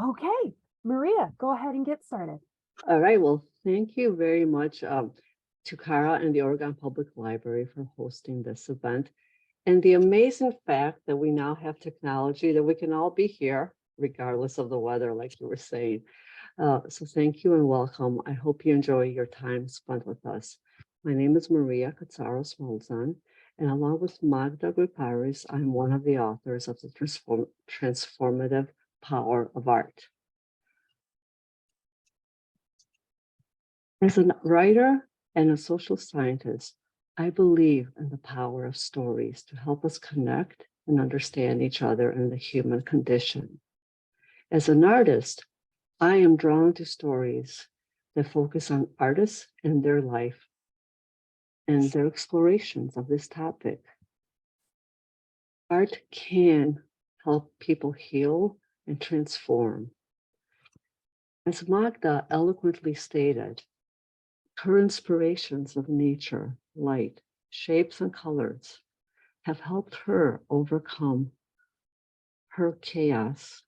Okay, Maria, go ahead and get started. All right. Well, thank you very much to Kara and the Oregon Public Library for hosting this event. And the amazing fact that we now have technology that we can all be here, regardless of the weather, like you were saying. So thank you and welcome. I hope you enjoy your time spent with us. My name is Maria Katsaros-Molzahn, and along with Magda Gryparis, I'm one of the authors of the Transformative Power of Art. As a writer and a social scientist, I believe in the power of stories to help us connect and understand each other and the human condition. As an artist, I am drawn to stories that focus on artists and their life and their explorations of this topic. Art can help people heal and transform. As Magda eloquently stated, her inspirations of nature, light, shapes, and colors have helped her overcome her chaos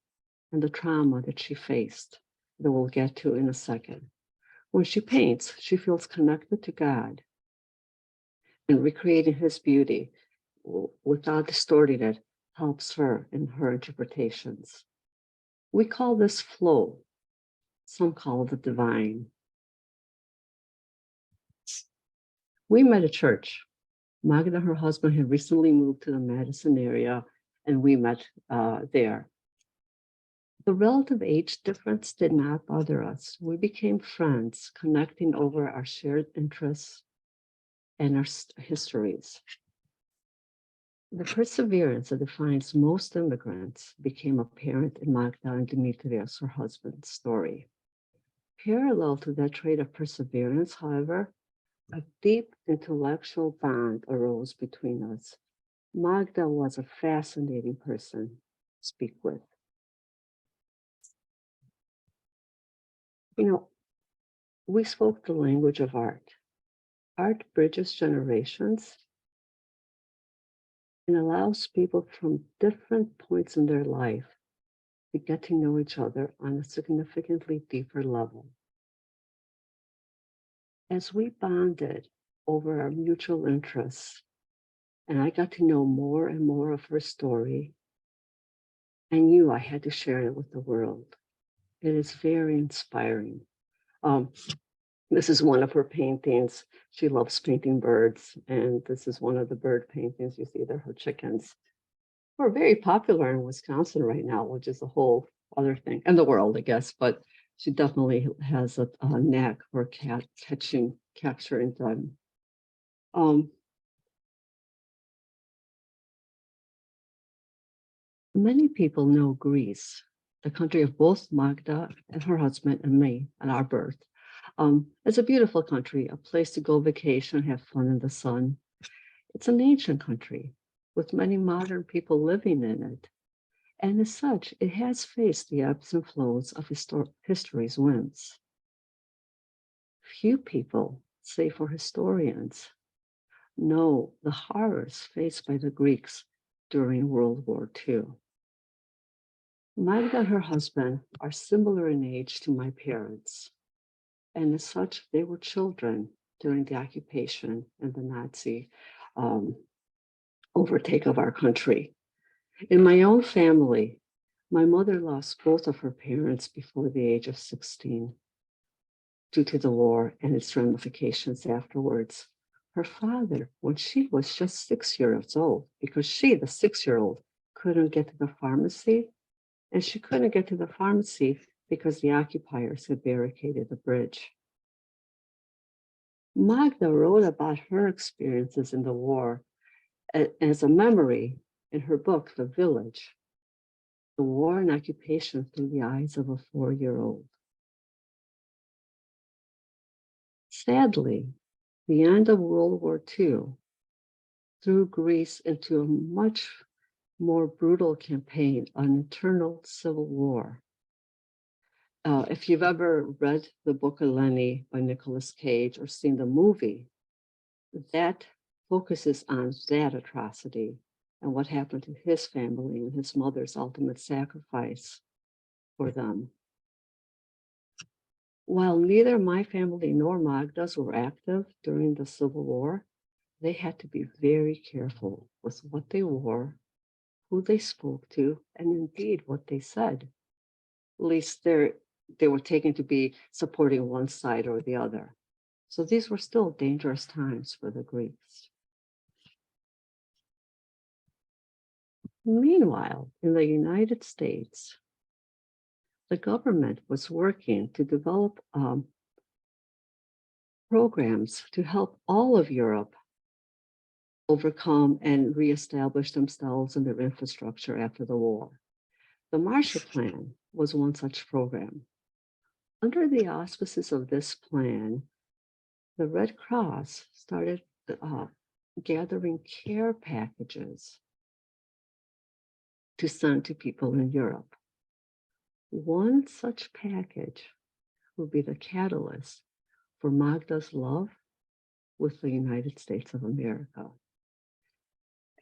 and the trauma that she faced, that we'll get to in a second. When she paints, she feels connected to God and recreating his beauty without distorting it helps her in her interpretations. We call this flow. Some call it the divine. We met at church. Magda and her husband had recently moved to the Madison area, and we met there. The relative age difference did not bother us. We became friends, connecting over our shared interests and our histories. The perseverance that defines most immigrants became apparent in Magda and Demetrius, her husband's story. Parallel to that trait of perseverance, however, a deep intellectual bond arose between us. Magda was a fascinating person to speak with. You know, we spoke the language of art. Art bridges generations and allows people from different points in their life to get to know each other on a significantly deeper level. As we bonded over our mutual interests, and I got to know more and more of her story, I knew I had to share it with the world. It is very inspiring. This is one of her paintings. She loves painting birds, and this is one of the bird paintings. You see there, her chickens. We're very popular in Wisconsin right now, which is a whole other thing, and the world, I guess, but she definitely has a knack for capturing them. Many people know Greece, the country of both Magda and her husband and me and our birth. It's a beautiful country, a place to go vacation, have fun in the sun. It's an ancient country with many modern people living in it. And as such, it has faced the ebbs and flows of history's winds. Few people, save for historians, know the horrors faced by the Greeks during World War II. Magda and her husband are similar in age to my parents, and as such, they were children during the occupation and the Nazi overtake of our country. In my own family, my mother lost both of her parents before the age of 16 due to the war and its ramifications afterwards. Her father, when she was just 6 years old, because she, the 6-year-old, couldn't get to the pharmacy, and she couldn't get to the pharmacy because the occupiers had barricaded the bridge. Magda wrote about her experiences in the war as a memory in her book, The Village, the war and occupation through the eyes of a 4-year-old. Sadly, the end of World War II threw Greece into a much more brutal campaign, an eternal civil war. If you've ever read the book Eleni by Nicolas Cage or seen the movie, that focuses on that atrocity and what happened to his family and his mother's ultimate sacrifice. for them. While neither my family nor Magda's were active during the Civil War, they had to be very careful with what they wore, who they spoke to, and indeed what they said. At least they were taken to be supporting one side or the other. So these were still dangerous times for the Greeks. Meanwhile, in the United States, the government was working to develop programs to help all of Europe overcome and reestablish themselves and their infrastructure after the war. The Marshall Plan was one such program. Under the auspices of this plan, the Red Cross started gathering care packages to send to people in Europe. One such package would be the catalyst for Magda's love with the United States of America.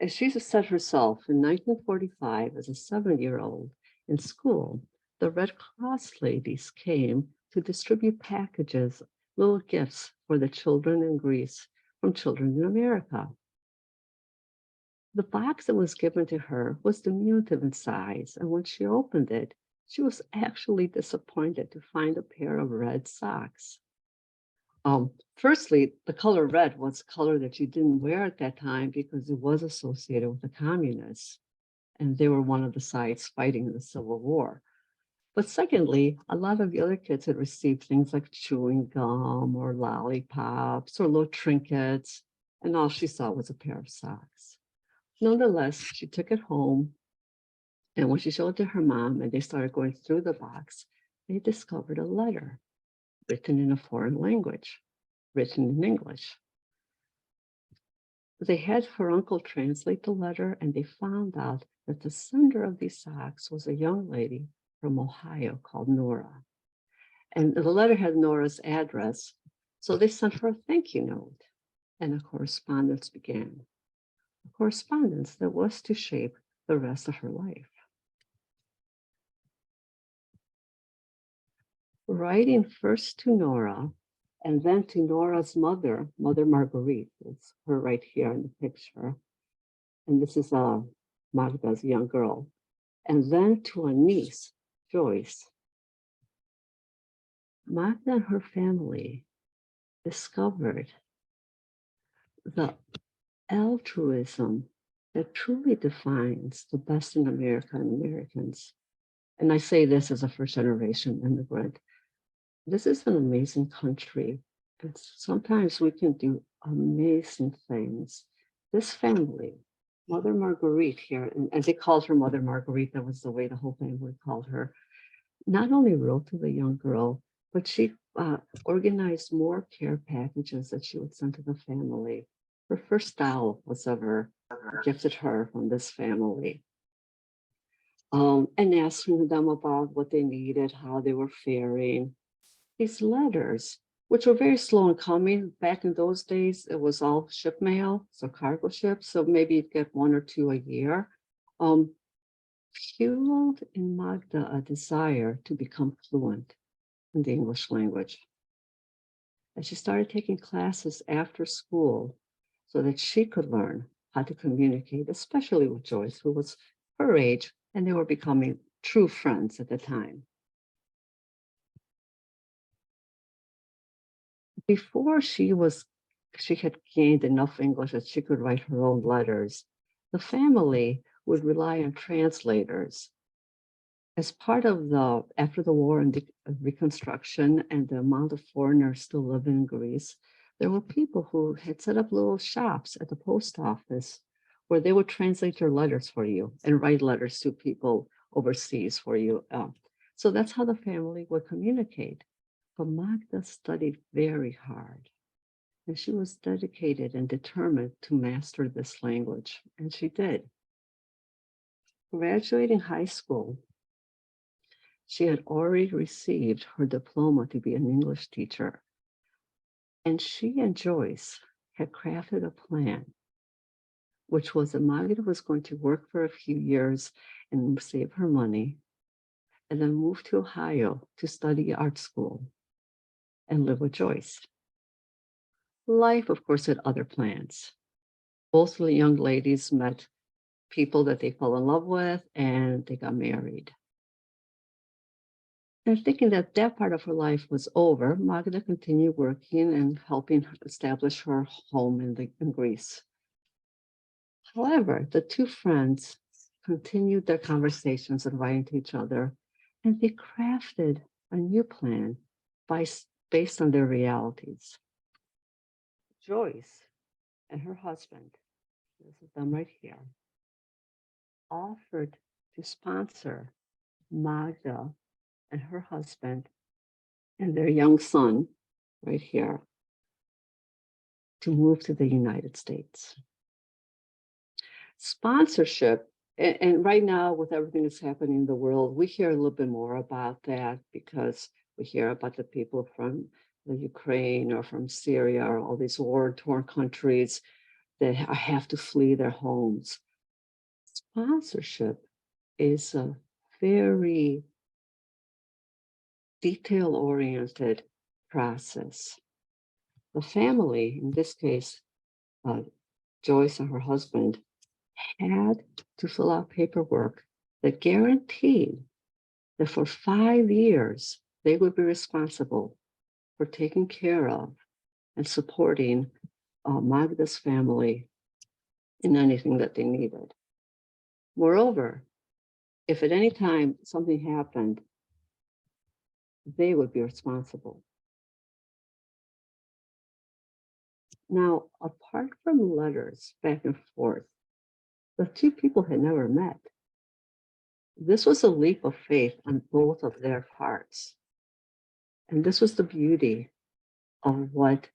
As she said herself, in 1945, as a 7-year-old in school, the Red Cross ladies came to distribute packages, little gifts for the children in Greece from children in America. The box that was given to her was diminutive in size, and when she opened it, she was actually disappointed to find a pair of red socks. Firstly, the color red was a color that you didn't wear at that time because it was associated with the communists, and they were one of the sides fighting in the Civil War. But secondly, a lot of the other kids had received things like chewing gum or lollipops or little trinkets, and all she saw was a pair of socks. Nonetheless, she took it home, and when she showed it to her mom and they started going through the box, they discovered a letter written in a foreign language, written in English. They had her uncle translate the letter, and they found out that the sender of these socks was a young lady from Ohio called Nora. And the letter had Nora's address, so they sent her a thank you note, and a correspondence began. A correspondence that was to shape the rest of her life. Writing first to Nora and then to Nora's mother, Mother Marguerite, it's her right here in the picture. And this is Magda's young girl. And then to a niece, Joyce. Magda and her family discovered the altruism that truly defines the best in America and Americans. And I say this as a first-generation immigrant. This is an amazing country, and sometimes we can do amazing things. This family, Mother Marguerite here, and they called her Mother Marguerite, that was the way the whole family called her, not only wrote to the young girl, but she organized more care packages that she would send to the family. Her first doll was ever gifted her from this family. And asking them about what they needed, how they were faring. These letters, which were very slow in coming, back in those days, it was all ship mail, so cargo ships, so maybe you'd get 1 or 2 a year, fueled in Magda a desire to become fluent in the English language. And she started taking classes after school so that she could learn how to communicate, especially with Joyce, who was her age, and they were becoming true friends at the time. Before she had gained enough English that she could write her own letters, the family would rely on translators. As part of after the war and the Reconstruction and the amount of foreigners still living in Greece, there were people who had set up little shops at the post office where they would translate your letters for you and write letters to people overseas for you. So that's how the family would communicate. But Magda studied very hard, and she was dedicated and determined to master this language, and she did. Graduating high school, she had already received her diploma to be an English teacher, and she and Joyce had crafted a plan, which was that Magda was going to work for a few years and save her money, and then moved to Ohio to study art school and live with Joyce. Life, of course, had other plans. Both the young ladies met people that they fell in love with, and they got married. And thinking that that part of her life was over, Magda continued working and helping establish her home in Greece. However, the two friends continued their conversations and writing to each other, and they crafted a new plan based on their realities. Joyce and her husband, this is them right here, offered to sponsor Magda and her husband and their young son, right here, to move to the United States. Sponsorship, and right now with everything that's happening in the world, we hear a little bit more about that because we hear about the people from the Ukraine or from Syria or all these war-torn countries that have to flee their homes. Sponsorship is a very detail-oriented process. The family, in this case, Joyce and her husband, had to fill out paperwork that guaranteed that for 5 years, they would be responsible for taking care of and supporting Magda's family in anything that they needed. Moreover, if at any time something happened, they would be responsible. Now, apart from letters back and forth, the two people had never met. This was a leap of faith on both of their parts. And this was the beauty of what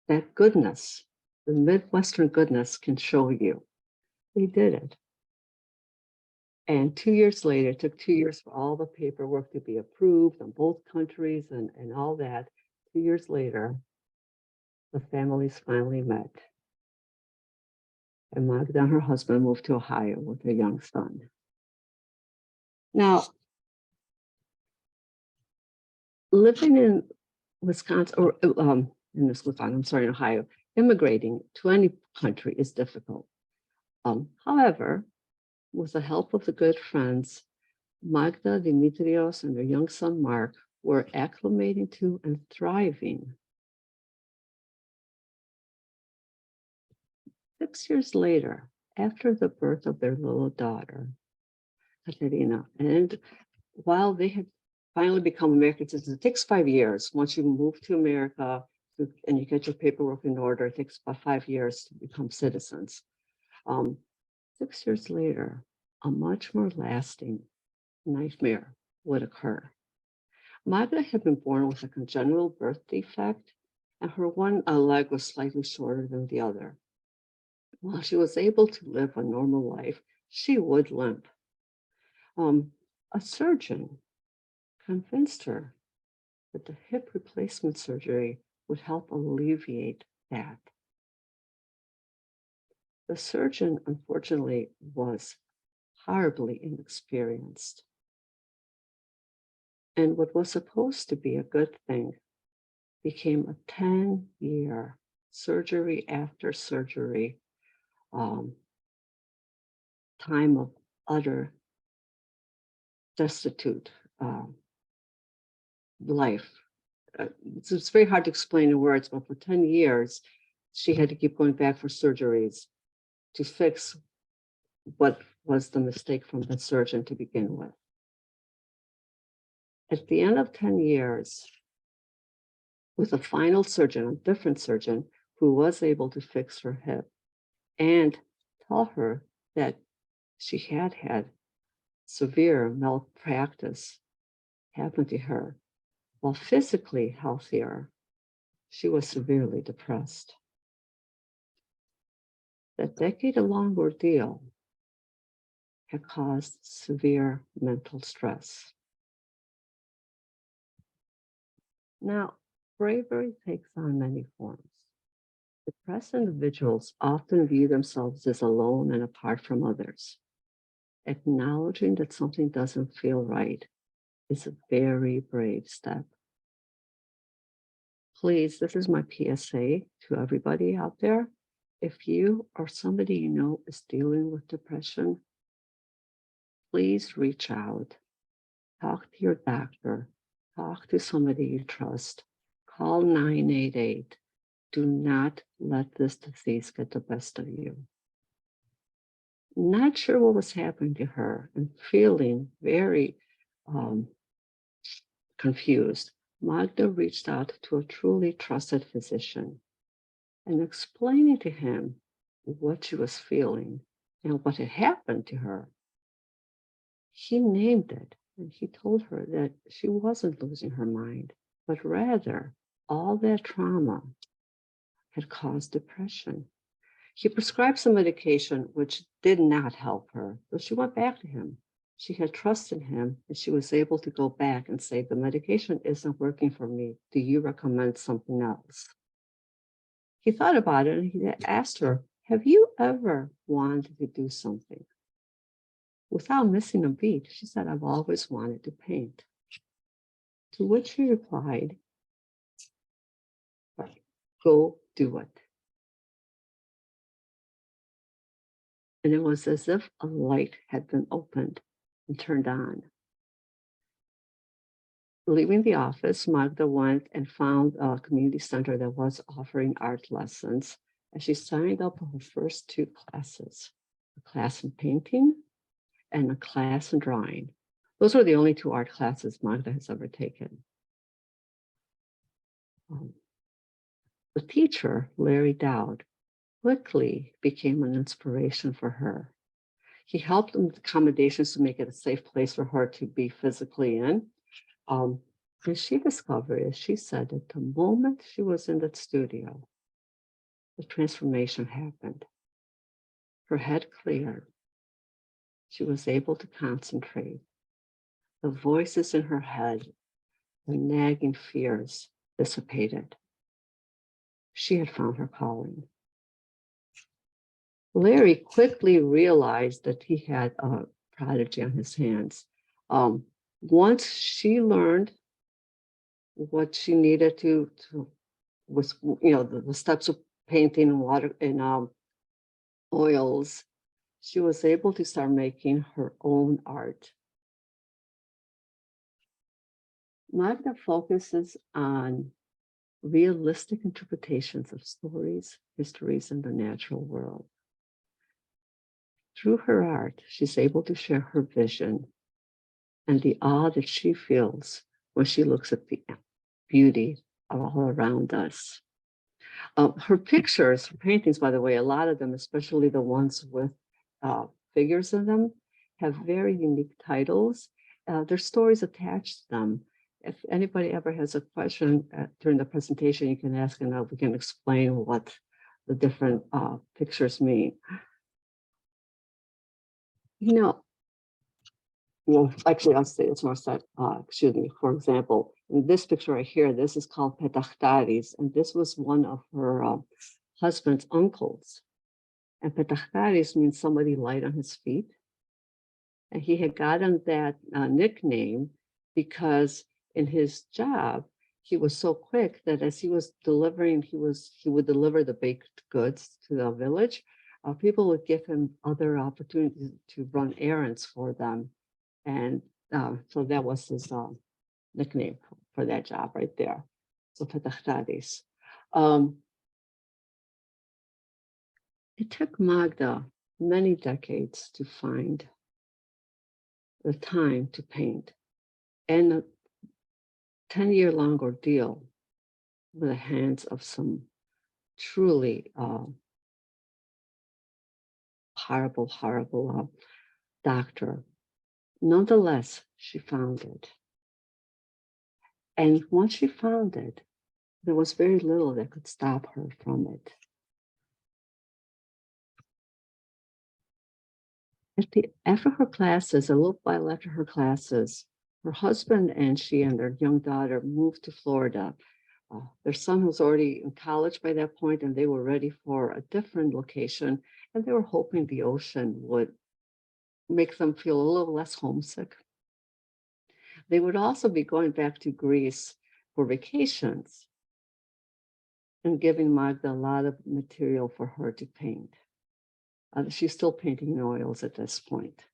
that goodness, the Midwestern goodness, can show you. They did it. And 2 years later, it took 2 years for all the paperwork to be approved in both countries and all that. 2 years later, the families finally met. And Magda and her husband moved to Ohio with their young son. Now, living in Wisconsin, or in Wisconsin, I'm sorry, in Ohio, immigrating to any country is difficult. However, with the help of the good friends, Magda, Dimitrios, and their young son, Mark, were acclimating to and thriving. 6 years later, after the birth of their little daughter, Katerina, and while they had finally become American citizens, it takes 5 years. Once you move to America and you get your paperwork in order, it takes about 5 years to become citizens. 6 years later, a much more lasting nightmare would occur. Magda had been born with a congenital birth defect, and her one leg was slightly shorter than the other. While she was able to live a normal life, she would limp. A surgeon convinced her that the hip replacement surgery would help alleviate that. The surgeon, unfortunately, was horribly inexperienced. And what was supposed to be a good thing became a 10-year surgery after surgery, time of utter destitute life. It's very hard to explain in words, but for 10 years, she had to keep going back for surgeries to fix what was the mistake from the surgeon to begin with. At the end of 10 years, with a final surgeon, a different surgeon, who was able to fix her hip and tell her that she had had severe malpractice happen to her, while physically healthier, she was severely depressed. That decade-long ordeal had caused severe mental stress. Now, bravery takes on many forms. Depressed individuals often view themselves as alone and apart from others. Acknowledging that something doesn't feel right is a very brave step. Please, this is my PSA to everybody out there. If you or somebody you know is dealing with depression, please reach out. Talk to your doctor. Talk to somebody you trust. Call 988. Do not let this disease get the best of you. Not sure what was happening to her and feeling very confused, Magda reached out to a truly trusted physician and explaining to him what she was feeling and what had happened to her. He named it and he told her that she wasn't losing her mind, but rather all that trauma had caused depression. He prescribed some medication which did not help her, so she went back to him. She had trust in him and she was able to go back and say, the medication isn't working for me. Do you recommend something else? He thought about it and he asked her, have you ever wanted to do something? Without missing a beat, she said, I've always wanted to paint. To which he replied, go do it. And it was as if a light had been opened and turned on. Leaving the office, Magda went and found a community center that was offering art lessons, and she signed up for her first 2 classes, a class in painting and a class in drawing. Those were the only 2 art classes Magda has ever taken. The teacher, Larry Dowd, quickly became an inspiration for her. He helped them with accommodations to make it a safe place for her to be physically in. And she discovered, as she said, that the moment she was in that studio, the transformation happened. Her head cleared. She was able to concentrate. The voices in her head, the nagging fears dissipated. She had found her calling. Larry quickly realized that he had a prodigy on his hands. Once she learned what she needed to was, the steps of painting and water and oils, she was able to start making her own art. Magda focuses on realistic interpretations of stories, histories, and the natural world. Through her art, she's able to share her vision and the awe that she feels when she looks at the beauty all around us. Her pictures, her paintings, by the way, a lot of them, especially the ones with figures in them, have very unique titles. There's stories attached to them. If anybody ever has a question during the presentation, you can ask and we can explain what the different pictures mean. Actually, I'll say it's more set, excuse me, for example, in this picture right here, this is called Petachtaris, and this was one of her husband's uncles. And Petachtaris means somebody light on his feet. And he had gotten that nickname because in his job, he was so quick that as he was delivering, he would deliver the baked goods to the village. People would give him other opportunities to run errands for them. And so that was his nickname for that job right there. So Petachtaris. It took Magda many decades to find the time to paint and a 10-year-long ordeal with the hands of some truly horrible doctor. Nonetheless, she found it. And once she found it, there was very little that could stop her from it. After her classes, a little while after her classes, her husband and she and their young daughter moved to Florida. Their son was already in college by that point, and they were ready for a different location, and they were hoping the ocean would make them feel a little less homesick. They would also be going back to Greece for vacations and giving Magda a lot of material for her to paint. She's still painting in oils at this point.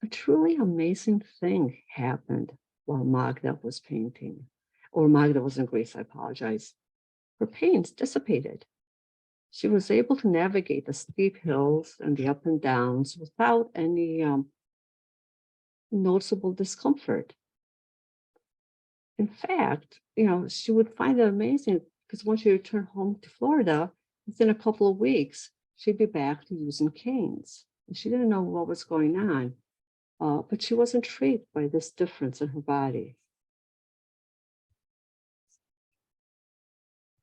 A truly amazing thing happened while Magda was painting, or Magda was in Greece, I apologize. Her pains dissipated. She was able to navigate the steep hills and the up and downs without any noticeable discomfort. In fact, she would find it amazing because once she returned home to Florida, within a couple of weeks, she'd be back to using canes. And she didn't know what was going on, but she was intrigued by this difference in her body.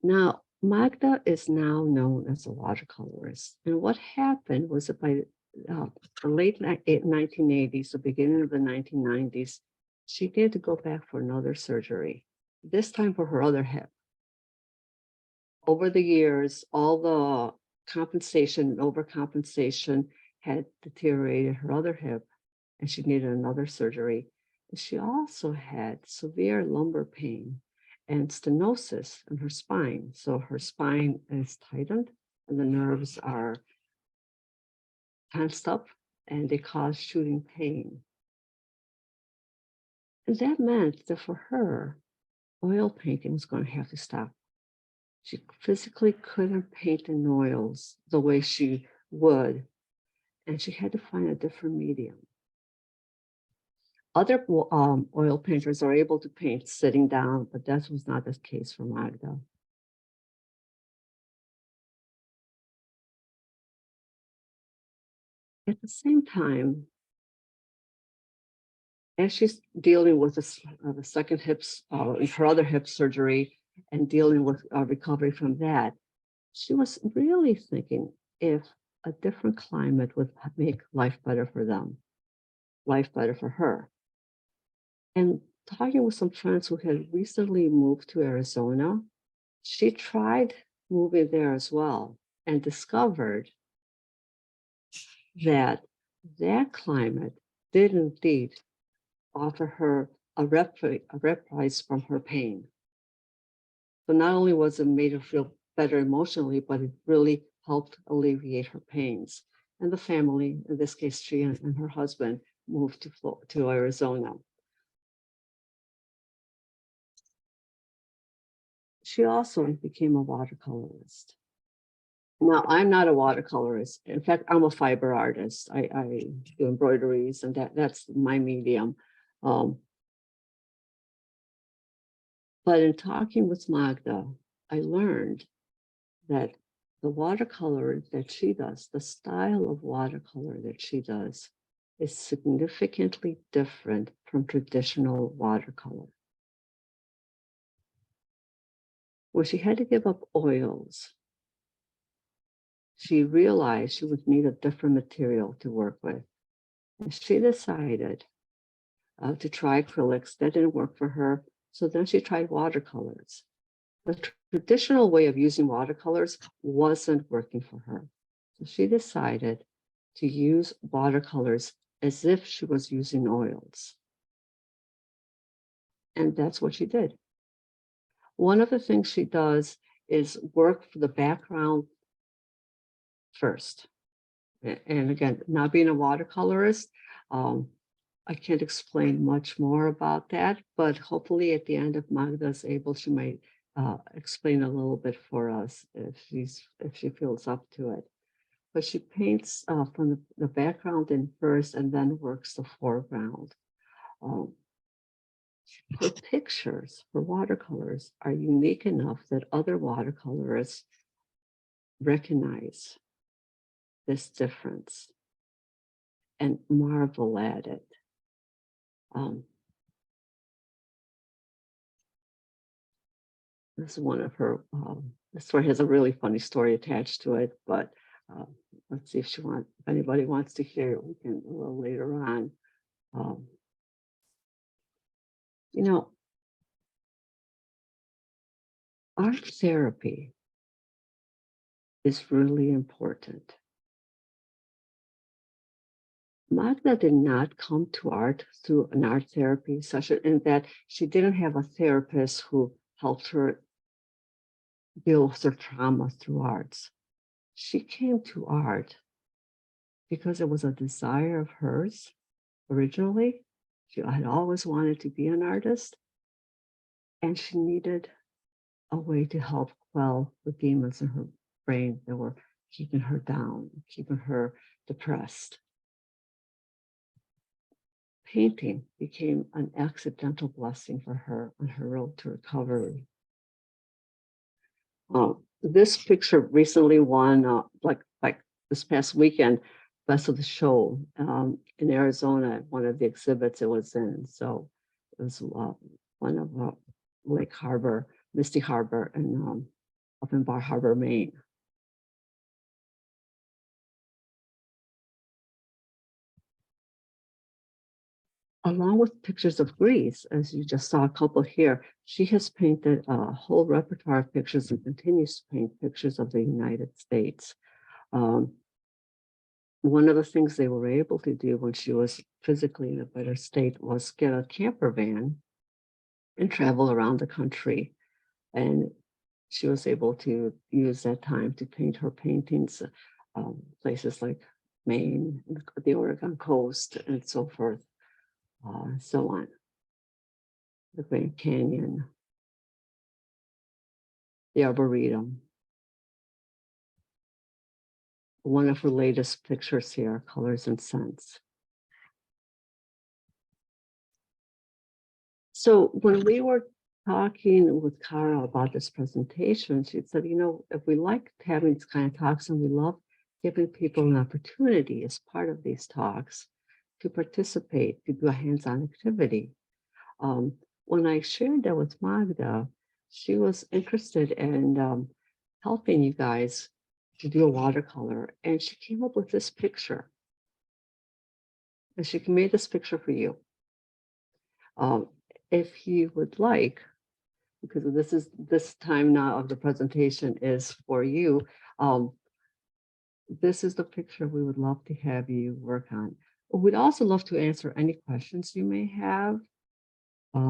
Now, Magda is now known as a watercolorist. And what happened was that by the late 1980s, the beginning of the 1990s, she needed to go back for another surgery, this time for her other hip. Over the years, all the compensation and overcompensation had deteriorated her other hip, and she needed another surgery. And she also had severe lumbar pain and stenosis in her spine. So her spine is tightened and the nerves are tensed up and they cause shooting pain. And that meant that for her, oil painting was going to have to stop. She physically couldn't paint in oils the way she would, and she had to find a different medium. Other oil painters are able to paint sitting down, but that was not the case for Magda. At the same time, as she's dealing with the second her other hip surgery and dealing with recovery from that, she was really thinking if a different climate would make life better for them, life better for her. And talking with some friends who had recently moved to Arizona, she tried moving there as well and discovered that that climate did indeed offer her a reprise from her pain. So not only was it made her feel better emotionally, but it really helped alleviate her pains. And the family, in this case, she and her husband, moved to Arizona. She also became a watercolorist. Now, I'm not a watercolorist. In fact, I'm a fiber artist. I do embroideries, and that's my medium. But in talking with Magda, I learned that the watercolor that she does, the style of watercolor that she does, is significantly different from traditional watercolor. When she had to give up oils, she realized she would need a different material to work with. And she decided to try acrylics. That didn't work for her. So then she tried watercolors. The traditional way of using watercolors wasn't working for her. So she decided to use watercolors as if she was using oils. And that's what she did. One of the things she does is work for the background first. And again, not being a watercolorist, I can't explain much more about that, but hopefully at the end, if Magda is able, she might explain a little bit for us if she feels up to it. But she paints from the background in first and then works the foreground. Her pictures, her watercolors, are unique enough that other watercolorists recognize this difference and marvel at it. This is one of her, the story has a really funny story attached to it, but let's see if anybody wants to hear it, we can a little later on. Art therapy is really important. Magda did not come to art through an art therapy session, in that she didn't have a therapist who helped her deal with her trauma through arts. She came to art because it was a desire of hers originally. She had always wanted to be an artist, and she needed a way to help quell the demons in her brain that were keeping her down, keeping her depressed. Painting became an accidental blessing for her on her road to recovery. This picture recently won, like this past weekend, Best of the Show in Arizona, one of the exhibits it was in. So it was one of Lake Harbor, Misty Harbor, and up in Bar Harbor, Maine. Along with pictures of Greece, as you just saw a couple here, she has painted a whole repertoire of pictures and continues to paint pictures of the United States. One of the things they were able to do when she was physically in a better state was get a camper van and travel around the country. And she was able to use that time to paint her paintings, places like Maine, the Oregon coast, and so forth. So on. The Grand Canyon, the Arboretum. One of her latest pictures here, Colors and Scents. So when we were talking with Cara about this presentation, she said, you know, if we like having these kind of talks and we love giving people an opportunity as part of these talks to participate, to do a hands-on activity. When I shared that with Magda, she was interested in helping you guys to do a watercolor, and she came up with this picture. And she made this picture for you. If you would like, because this time now of the presentation is for you, this is the picture we would love to have you work on. We'd also love to answer any questions you may have. I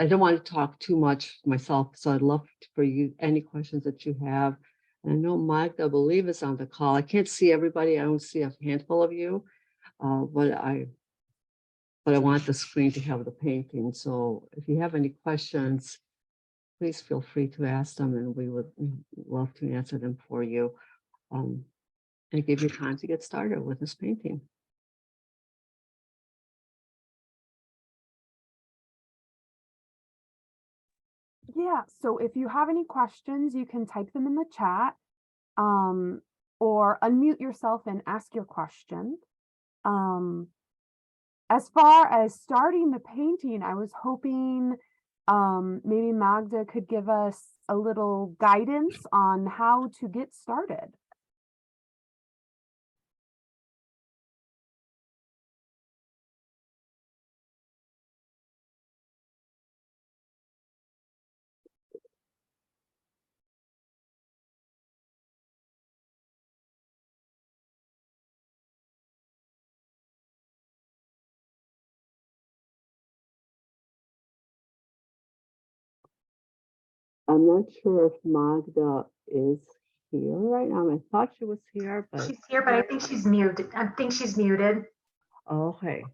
don't want to talk too much myself, so I'd love for you, any questions that you have. And I know Magda, I believe, is on the call. I can't see everybody. I don't see a handful of you, but I want the screen to have the painting. So if you have any questions, please feel free to ask them, and we would love to answer them for you, and give you time to get started with this painting. Yeah, so if you have any questions, you can type them in the chat, or unmute yourself and ask your question. As far as starting the painting, I was hoping maybe Magda could give us a little guidance on how to get started. I'm not sure if Magda is here right now. I thought she was here, but she's here, but I think she's muted. I think she's muted. okay.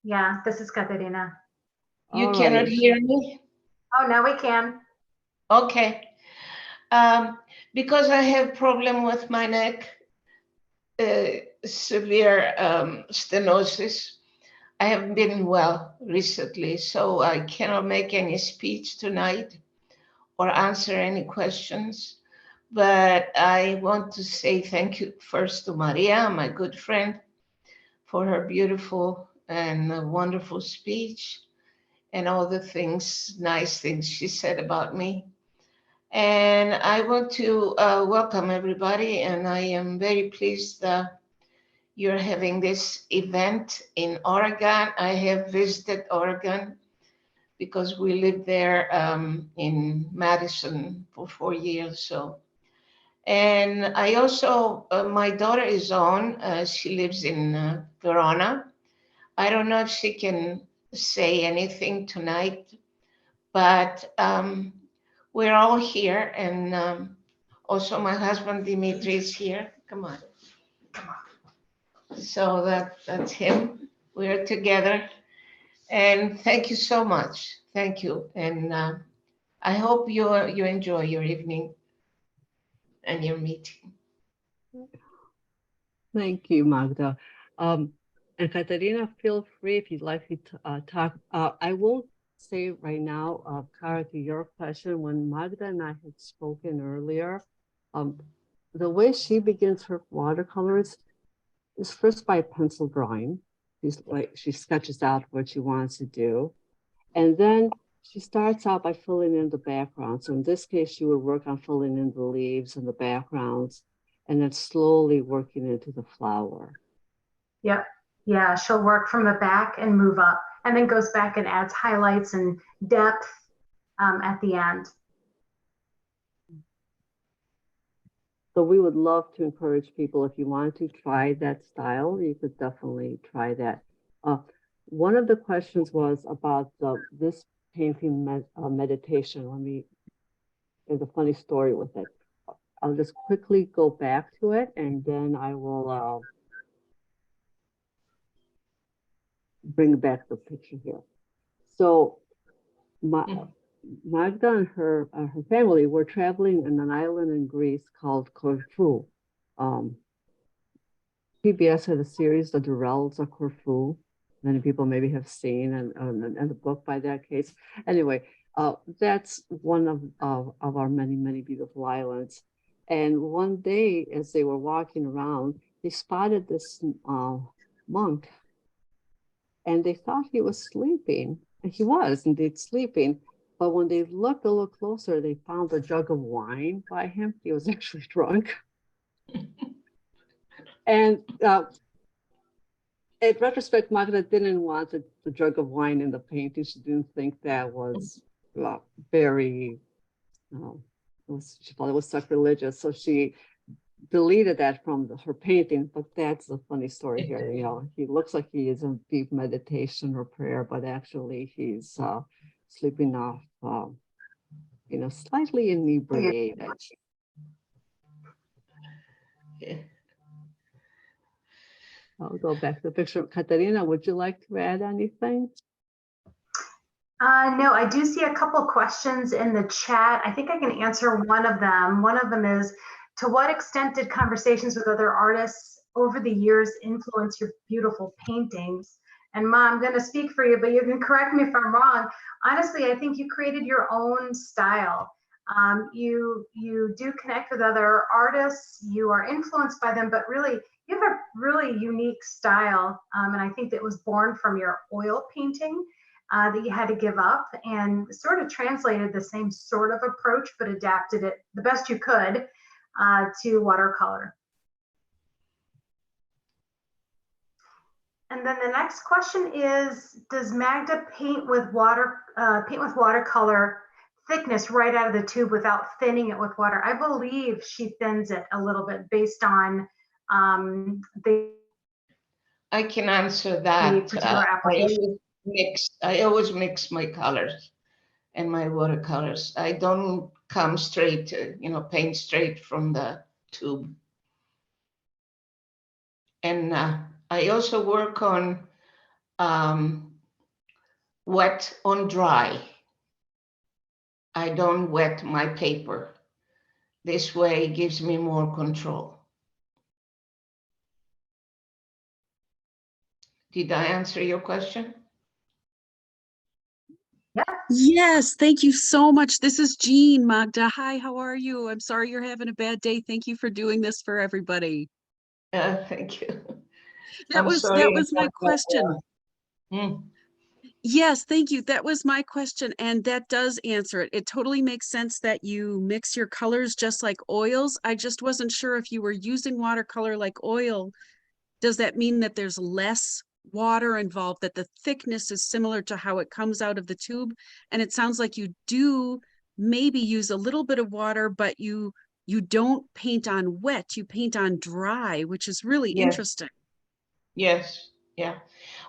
Yeah, this is Katerina. You All cannot right. hear me? Oh, now we can. Okay. Because I have problem with my neck, severe stenosis. I haven't been well recently, so I cannot make any speech tonight or answer any questions. But I want to say thank you first to Maria, my good friend, for her beautiful and wonderful speech and all the things, nice things she said about me. And I want to welcome everybody, and I am very pleased that you're having this event in Oregon. I have visited Oregon because we lived there in Madison for 4 years. So, And I also, my daughter is on, she lives in Verona. I don't know if she can say anything tonight, but we're all here. And also my husband Dimitri is here. Come on. So that's him. We're together. And thank you so much. Thank you. And I hope you enjoy your evening and your meeting. Thank you, Magda. And Katerina, feel free if you'd like to talk. I will say right now, Kara, to your question, when Magda and I had spoken earlier, the way she begins her watercolors is first by pencil drawing. She sketches out what she wants to do. And then she starts out by filling in the background. So in this case, she would work on filling in the leaves and the backgrounds, and then slowly working into the flower. Yep. Yeah, she'll work from the back and move up, and then goes back and adds highlights and depth at the end. So we would love to encourage people, if you want to try that style, you could definitely try that. One of the questions was about this painting meditation. There's a funny story with it. I'll just quickly go back to it, and then I will bring back the picture here. So Magda and her family were traveling in an island in Greece called Corfu. PBS had a series, The Durrells of Corfu. Many people maybe have seen, and a book by that case. Anyway, that's one of our many, many beautiful islands. And one day, as they were walking around, they spotted this monk, and they thought he was sleeping. And he was indeed sleeping. But when they looked a little closer, they found a jug of wine by him. He was actually drunk. And in retrospect, Magda didn't want the jug of wine in the painting. She didn't think that was very, she thought it was sacrilegious. So she deleted that from her painting. But that's a funny story here. You know, he looks like he is in deep meditation or prayer, but actually he's sleeping off, slightly inebriated. Yeah. I'll go back to the picture. Katerina, would you like to add anything? No, I do see a couple questions in the chat. I think I can answer one of them. One of them is, to what extent did conversations with other artists over the years influence your beautiful paintings? And Ma, I'm going to speak for you, but you can correct me if I'm wrong. Honestly, I think you created your own style. You do connect with other artists. You are influenced by them, but really, you have a really unique style. And I think that was born from your oil painting that you had to give up, and sort of translated the same sort of approach, but adapted it the best you could to watercolor. And then the next question is, does Magda paint with watercolor thickness right out of the tube without thinning it with water? I believe she thins it a little bit based on I can answer that. particular application. I always mix my colors and my watercolors. I don't come straight to, paint straight from the tube. And I also work on wet on dry. I don't wet my paper. This way it gives me more control. Did I answer your question? Yes, thank you so much. This is Jean, Magda. Hi, how are you? I'm sorry you're having a bad day. Thank you for doing this for everybody. Thank you. That was my question. Yes, thank you. That was my question, and that does answer it. It totally makes sense that you mix your colors just like oils. I just wasn't sure if you were using watercolor like oil. Does that mean that there's less water involved, that the thickness is similar to how it comes out of the tube? And it sounds like you do maybe use a little bit of water, but you you don't paint on wet, you paint on dry, which is really Yes. interesting. Yes, yeah.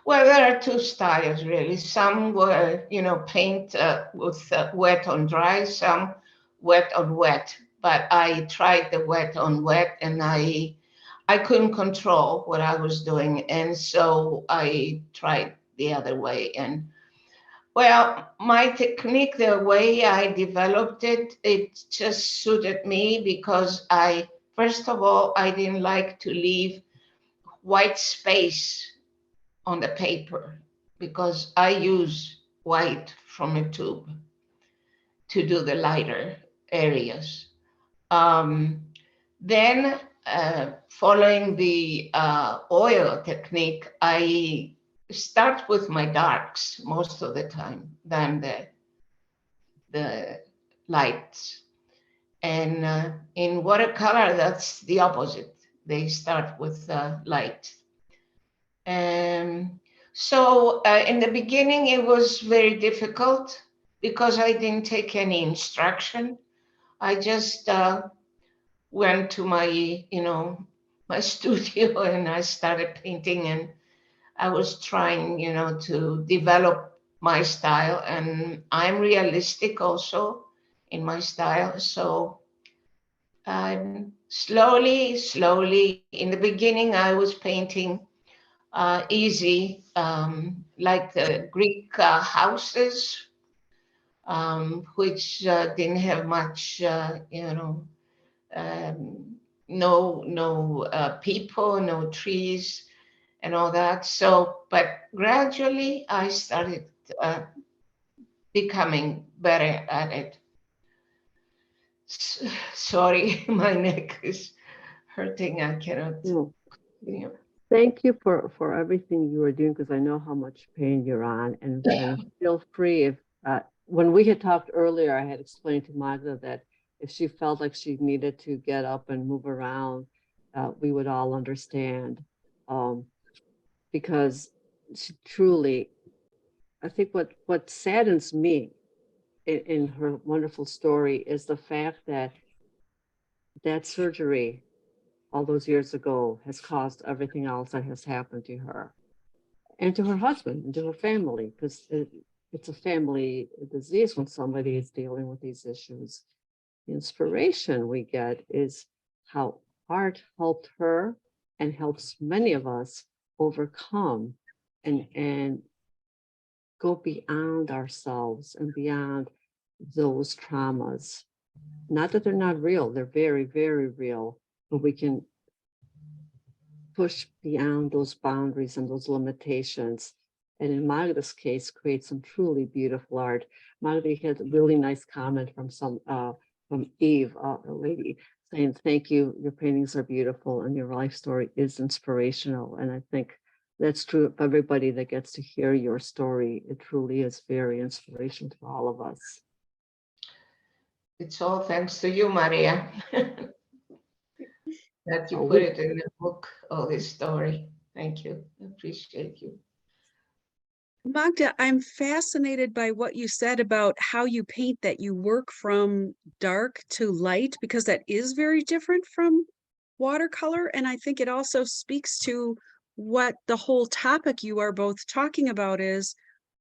Well, there are two styles really. Some were, paint with wet on dry, some wet on wet. But I tried the wet on wet, and I couldn't control what I was doing, and so I tried the other way. And well, my technique, the way I developed it, it just suited me because first of all, I didn't like to leave white space on the paper because I use white from a tube to do the lighter areas. Then, following the oil technique, I start with my darks most of the time than the lights. And in watercolor, that's the opposite. They start with light. So in the beginning, it was very difficult because I didn't take any instruction. I just went to my, my studio, and I started painting, and I was trying, to develop my style, and I'm realistic also in my style. So slowly, in the beginning, I was painting easy, like the Greek houses, which didn't have much, no people, no trees, and all that. So, but gradually I started becoming better at it. Sorry, my neck is hurting. I cannot. No. You know. Thank you for everything you are doing, because I know how much pain you're on, and feel free if when we had talked earlier, I had explained to Magda that if she felt like she needed to get up and move around, we would all understand, because she truly, I think what saddens me in her wonderful story is the fact that that surgery all those years ago has caused everything else that has happened to her and to her husband and to her family, because it's a family disease when somebody is dealing with these issues. The inspiration we get is how art helped her and helps many of us overcome and go beyond ourselves and beyond those traumas. Not that they're not real, they're very, very real, but we can push beyond those boundaries and those limitations. And in Magda's case, create some truly beautiful art. Magda had a really nice comment from Eve, a lady, saying, "Thank you, your paintings are beautiful and your life story is inspirational." And I think that's true of everybody that gets to hear your story. It truly is very inspirational to all of us. It's all thanks to you, Maria, that you put it in the book, all this story. Thank you. I appreciate you. Magda, I'm fascinated by what you said about how you paint, that you work from dark to light, because that is very different from watercolor. And I think it also speaks to what the whole topic you are both talking about is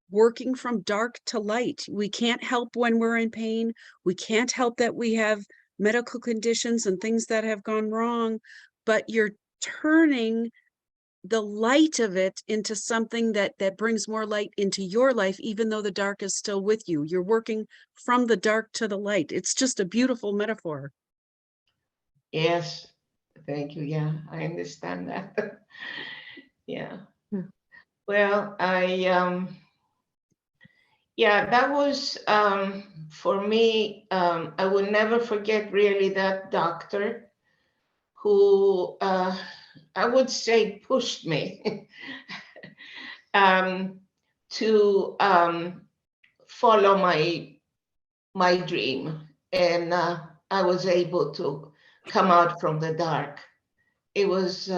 working from dark to light. We can't help when we're in pain. We can't help that we have medical conditions and things that have gone wrong, but you're turning the light of it into something that brings more light into your life, even though the dark is still with you. You're working from the dark to the light. It's just a beautiful metaphor. Yes, thank you. Yeah, I understand that. Yeah. Well, yeah, that was for me. I will never forget really that doctor who I would say pushed me to follow my dream, and I was able to come out from the dark. It was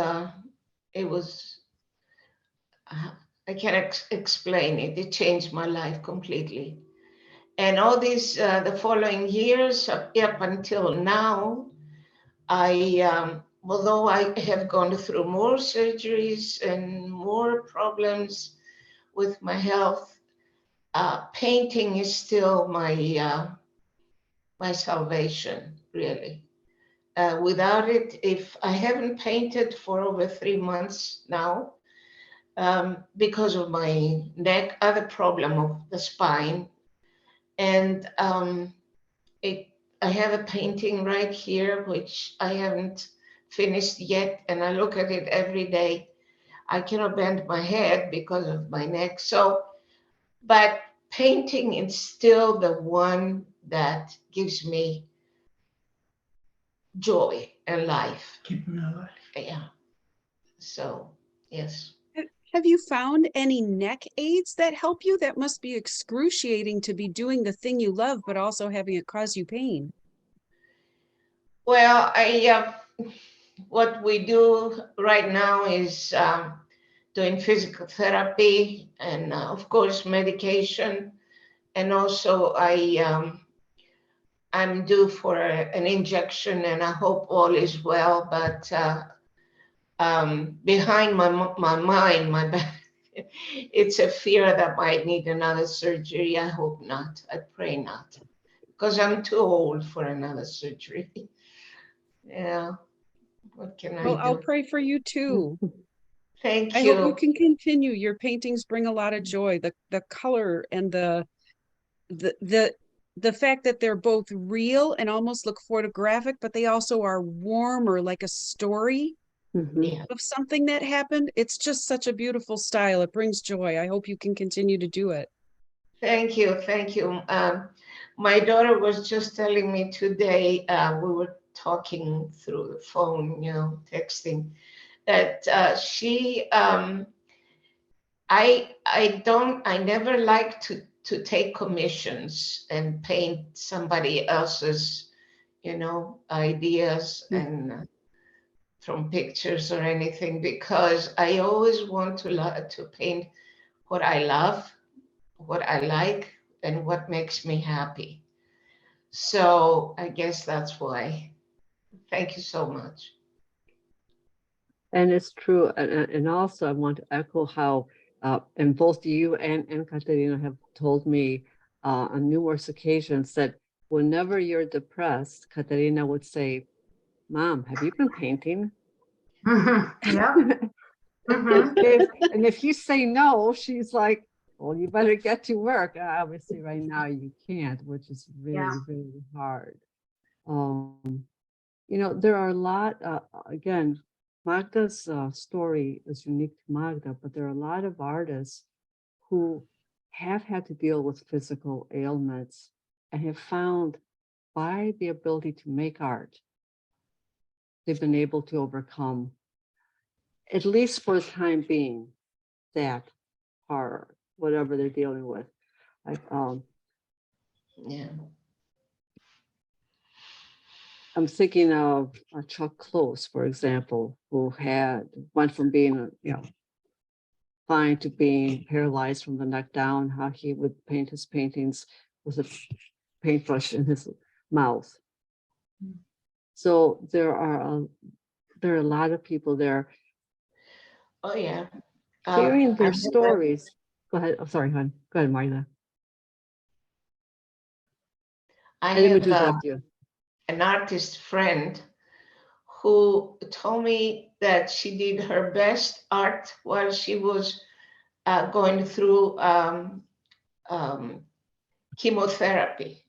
I can't explain it. It changed my life completely. And all these the following years up until now, although I have gone through more surgeries and more problems with my health, painting is still my salvation, really. Without it, if I haven't painted for over 3 months now, because of my neck, other problem of the spine, and I have a painting right here which I haven't finished yet, and I look at it every day. I cannot bend my head because of my neck. So, but painting is still the one that gives me joy and life. Keep me alive. Yeah. So, yes. Have you found any neck aids that help you? That must be excruciating to be doing the thing you love, but also having it cause you pain. Well, what we do right now is doing physical therapy and, of course, medication. And also, I'm due for an injection, and I hope all is well. But behind my mind, my back, it's a fear that I might need another surgery. I hope not. I pray not, because I'm too old for another surgery. Yeah. What can I Well, I'll do? pray for you too. Thank I hope you you. can continue. Your paintings bring a lot of joy. The color and the fact that they're both real and almost look photographic, but they also are warmer, like a story Mhm. Yeah. of something that happened. It's just such a beautiful style. It brings joy. I hope you can continue to do it. Thank you. Thank you. My daughter was just telling me today, we were talking through the phone, texting, that I never like to take commissions and paint somebody else's, ideas and from pictures or anything, because I always want to paint what I love, what I like, and what makes me happy. So I guess that's why. Thank you so much. And it's true. And also, I want to echo how, and both you and Katerina have told me on numerous occasions that whenever you're depressed, Katerina would say, "Mom, have you been painting?" Yep. Mhm. And if you say no, she's like, "Well, you better get to work." Obviously, right now you can't, which is Yeah. really, really hard. There are a lot, again, Magda's story is unique to Magda, but there are a lot of artists who have had to deal with physical ailments and have found by the ability to make art, they've been able to overcome, at least for the time being, that horror, whatever they're dealing with. Like, Yeah. I'm thinking of Chuck Close, for example, who went from being, fine to being paralyzed from the neck down, how he would paint his paintings with a paintbrush in his mouth. So there are a lot of people there Oh, yeah. hearing I their have stories. Go ahead. Oh, sorry, hon. Go ahead, Magda. I I didn't have interrupt you. an artist friend who told me that she did her best art while she was going through chemotherapy.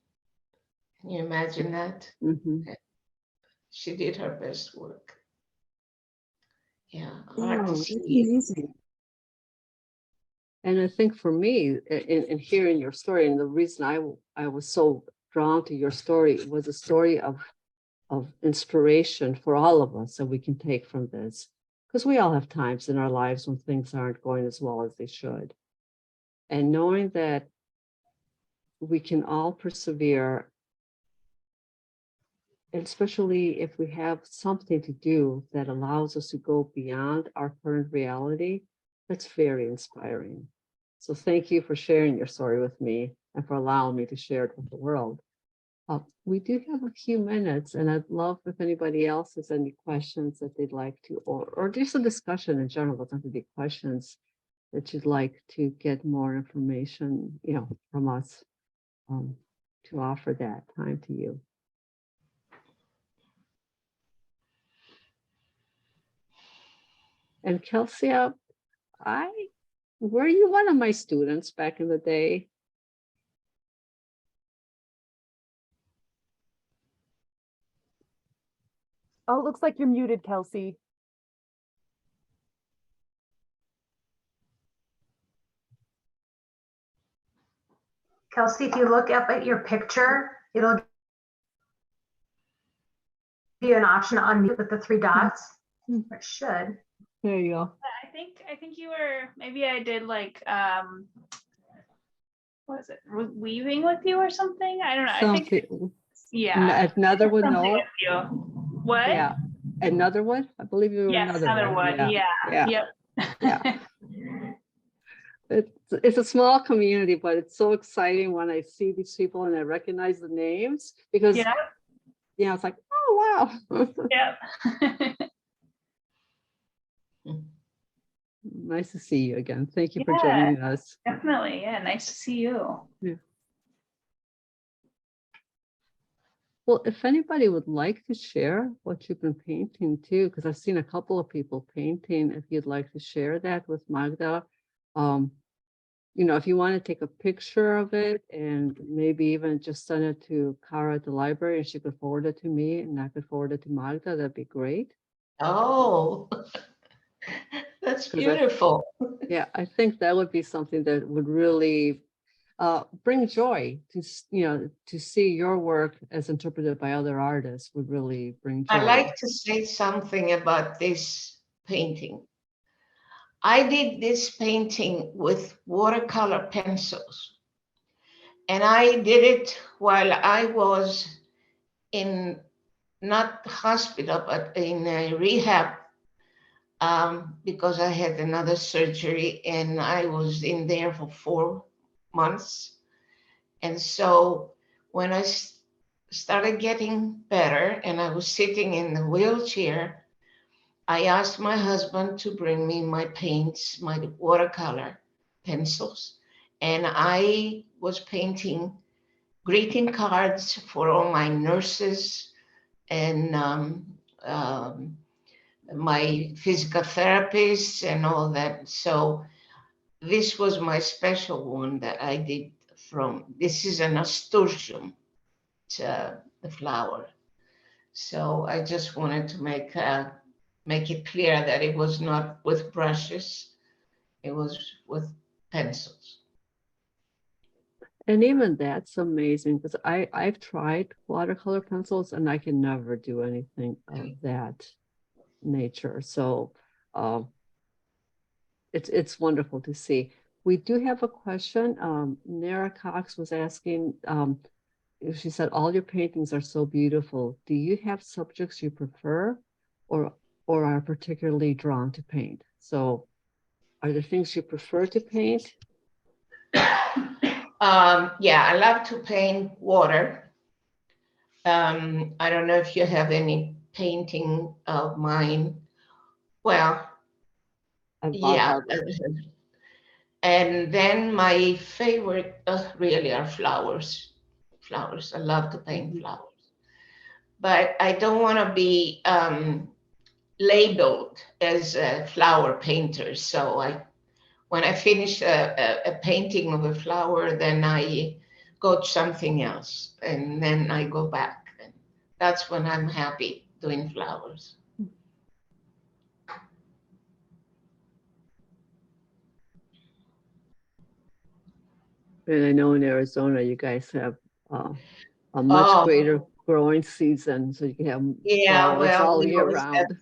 Can you imagine that? Mhm. She did her best work. Yeah, art Oh, is it's healing. amazing. And I think for me, in hearing your story, and the reason I was so drawn to your story was a story of inspiration for all of us that we can take from this. Because we all have times in our lives when things aren't going as well as they should. And knowing that we can all persevere, especially if we have something to do that allows us to go beyond our current reality, that's very inspiring. So thank you for sharing your story with me and for allowing me to share it with the world. We do have a few minutes, and I'd love if anybody else has any questions that they'd like to, or just a discussion in general, doesn't have to be questions that you'd like to get more information, from us, to offer that time to you. And Kelsey, were you one of my students back in the day? Oh, it looks like you're muted, Kelsey. Kelsey, if you look up at your picture, it'll give you an option to unmute with the three dots. Or it should. There you go. I think you were, maybe I did like what is it, weaving with you or something? I don't know. I think yeah. Another would something know. with you. What? Yeah. Another one? I believe you were Yes, another one. Yeah. Yep. Yeah. It's a small community, but it's so exciting when I see these people and I recognize the names because it's like, oh wow. Yep. Nice to see you again. Thank you for joining us. Definitely. Yeah. Nice to see you. Yeah. Well, if anybody would like to share what you've been painting too, because I've seen a couple of people painting, if you'd like to share that with Magda, if you want to take a picture of it and maybe even just send it to Kara at the library and she could forward it to me and I could forward it to Magda, that'd be great. Oh, that's beautiful. I think that would be something that would really bring joy to see your work as interpreted by other artists would really bring joy. I'd like to say something about this painting. I did this painting with watercolor pencils, and I did it while I was in not hospital, but in a rehab, because I had another surgery and I was in there for 4 months. And so when I started getting better and I was sitting in the wheelchair, I asked my husband to bring me my paints, my watercolor pencils, and I was painting greeting cards for all my nurses and my physical therapists and all that. So this was my special one that I did this is an nasturtium, the flower. So I just wanted to make it clear that it was not with brushes, it was with pencils. And even that's amazing because I've tried watercolor pencils and I can never do anything of that nature. So it's wonderful to see. We do have a question. Nara Cox was asking, she said, all your paintings are so beautiful. Do you have subjects you prefer or are particularly drawn to paint? So are there things you prefer to paint? Yeah, I love to paint water. I don't know if you have any painting of mine. Well, yeah. And then my favorite really are flowers. Flowers. I love to paint flowers. But I don't want to be labeled as a flower painter. So when I finish a painting of a flower, then I go to something else. And then I go back. And that's when I'm happy doing flowers. And I know in Arizona, you guys have a much greater growing season, so you can have flowers all year round.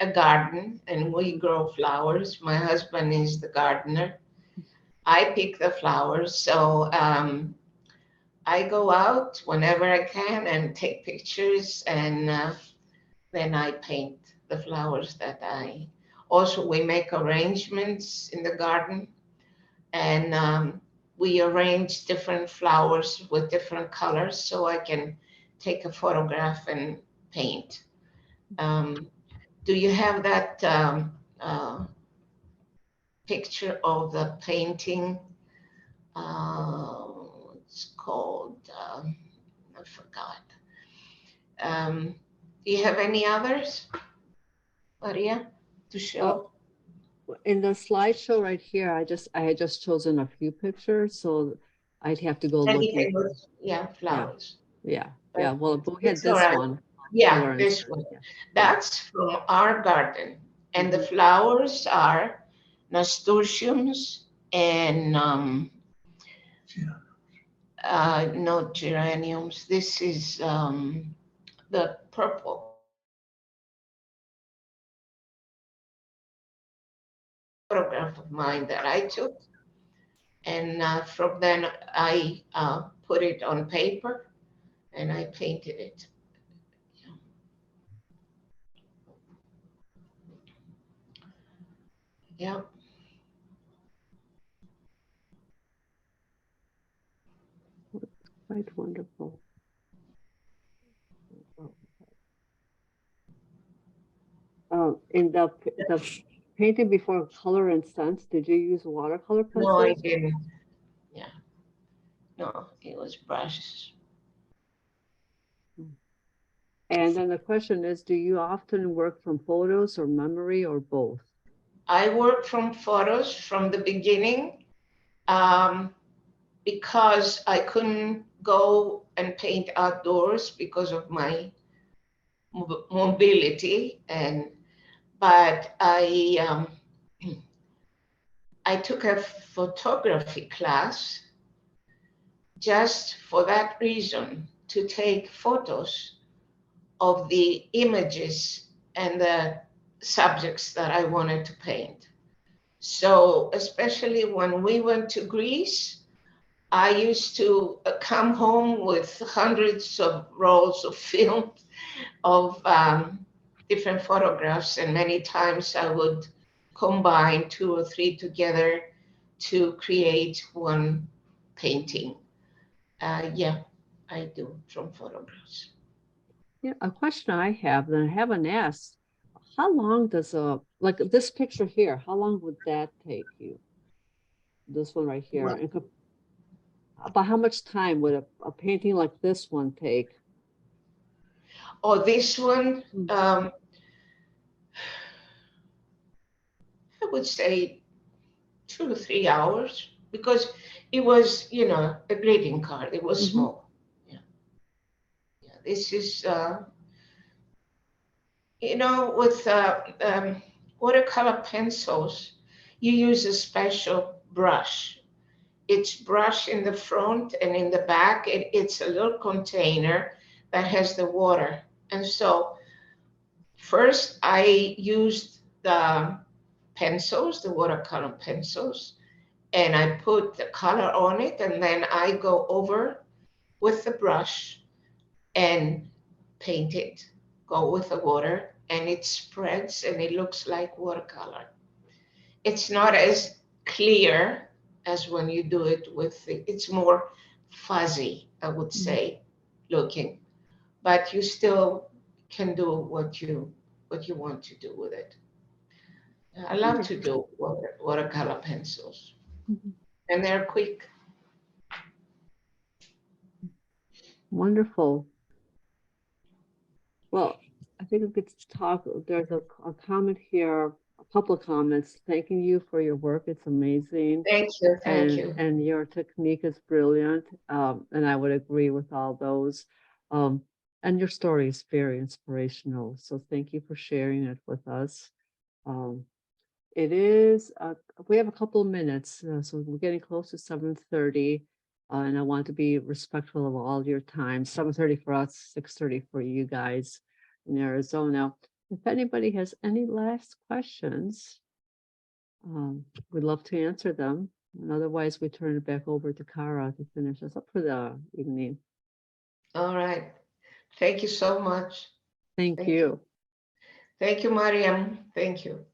A garden, and we grow flowers. My husband is the gardener. I pick the flowers, so I go out whenever I can and take pictures, and then I paint the flowers that we make arrangements in the garden. And we arrange different flowers with different colors so I can take a photograph and paint. Do you have that picture of the painting? It's called, I forgot. Do you have any others, Maria, to show? In the slideshow right here, I had just chosen a few pictures, so I'd have to go Anything looking. with, yeah, flowers. Yeah. Well, we had It's this all right. one. Yeah, this one. Yeah. That's from our garden. And the flowers are nasturtiums and no geraniums. This is the purple. Photograph of mine that I took. And from then I put it on paper and I painted it. Yeah. Quite wonderful. In the painting before Color and Sense, did you use watercolor pencils? No, I didn't. Yeah. No, it was brushes. And then the question is, do you often work from photos or memory or both? I work from photos from the beginning because I couldn't go and paint outdoors because of my mobility. But I took a photography class just for that reason, to take photos of the images and the subjects that I wanted to paint. So especially when we went to Greece, I used to come home with hundreds of rolls of film of different photographs, and many times I would combine 2 or 3 together to create one painting. Yeah, I do from photographs. Yeah, a question I have that I haven't asked, how long does like this picture here, how long would that take you? This one right here. What? About how much time would a painting like this one take? Oh, this one, I would say 2 to 3 hours, because it was, you know, a greeting card. It was small. Yeah. Yeah. This is, you know, with watercolor pencils, you use a special brush. It's brush in the front and in the back. It's a little container that has the water. And so first I used the pencils, the watercolor pencils, and I put the color on it, and then I go over with the brush and paint it, go with the water, and it spreads and it looks like watercolor. It's not as clear as when you do it with it's more fuzzy, I would say, looking, but you still can do what you want to do with it. I love to do watercolor pencils, and they're quick. Wonderful. Well, I think we could talk. There's a comment here, a couple of comments thanking you for your work. It's amazing. Thank you. Thank you. And your technique is brilliant. And I would agree with all those. And your story is very inspirational. So thank you for sharing it with us. It is, we have a couple of minutes, so we're getting close to 7:30. And I want to be respectful of all your time. 7:30 for us, 6:30 for you guys in Arizona. If anybody has any last questions, we'd love to answer them. And otherwise, we turn it back over to Kara to finish us up for the evening. All right. Thank you so much. Thank you. Thank you, Mariam. Thank you.